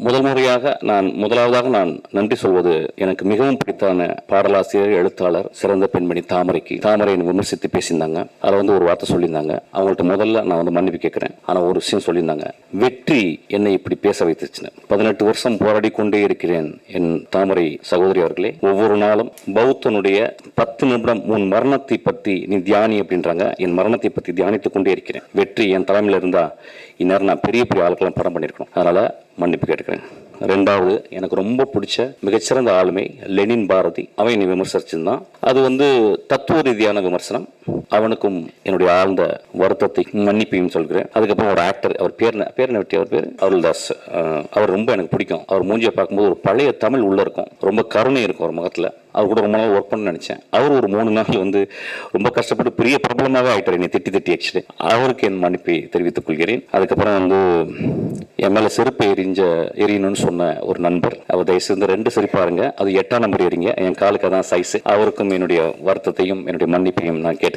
முதலாவதாக நான் நன்றி சொல்வது எனக்கு மிகவும் பிடித்தான பாடலாசிரியர், எழுத்தாளர், சிறந்த பெண்மணி தாமரை விமர்சித்து பேசியிருந்தாங்க. அதில் ஒரு வார்த்தை சொல்லியிருந்தாங்க. அவங்கள்ட்ட முதல்ல நான் மன்னிப்பு கேட்கிறேன். ஆனால் ஒரு விஷயம் சொல்லியிருந்தாங்க, வெற்றி என்னை இப்படி பேச வைத்துச்சுன்னு. 18 வருஷம் போராடி கொண்டே இருக்கிறேன் என் தாமரை சகோதரி அவர்களே. ஒவ்வொரு நாளும் பௌத்தனுடைய 10 நிமிடம் உன் மரணத்தை பற்றி நீ தியானி அப்படின்றாங்க. என் மரணத்தை பற்றி தியானித்துக் கொண்டே இருக்கிறேன். வெற்றி என் தலைமையில் இருந்தா இந்நேரம் நான் பெரிய பெரிய ஆளுக்கெல்லாம் படம் பண்ணியிருக்கணும். அதனால மன்னிப்பு கேட்டுக்கிறேன். ரெண்டாவது, எனக்கு ரொம்ப பிடிச்ச மிகச்சிறந்த ஆளுமை லெனின் பாரதி. அவன் என்னை விமர்சிச்சிருந்தான். அது தத்துவ ரீதியான விமர்சனம். அவனுக்கும் என்னுடைய ஆழ்ந்த வருத்தத்தை மன்னிப்பையும் சொல்கிறேன். அதுக்கப்புறம் ஒரு ஆக்டர், அவர் பேர் அருள்தாஸ். அவர் ரொம்ப எனக்கு பிடிக்கும். அவர் மூஞ்சியை பார்க்கும்போது ஒரு பழைய தமிழ் உள்ள இருக்கும், ரொம்ப கருணை இருக்கும் ஒரு முகத்துல. அவர் கூட ரொம்ப நாள் ஒர்க் பண்ண நினைச்சேன். அவர் ஒரு 3 நாள் ரொம்ப கஷ்டப்பட்டு பெரிய ப்ராப்ளமாகவே ஆயிட்டார் என்னை திட்டி ஆக்சுவலி. அவருக்கு என் மன்னிப்பை தெரிவித்துக் கொள்கிறேன். அதுக்கப்புறம் என் மேல செருப்பை எரியணும்னு சொன்ன ஒரு நண்பர், அவர் தயவுசெய்து 2 செருப்பாருங்க, அது 8ஆம் நம்பர் எறிங்க, என் காலுக்கு அதான் சைஸ். அவருக்கும் என்னுடைய வருத்தத்தையும் என்னுடைய மன்னிப்பையும் நான் கேட்டுக்கிறேன்.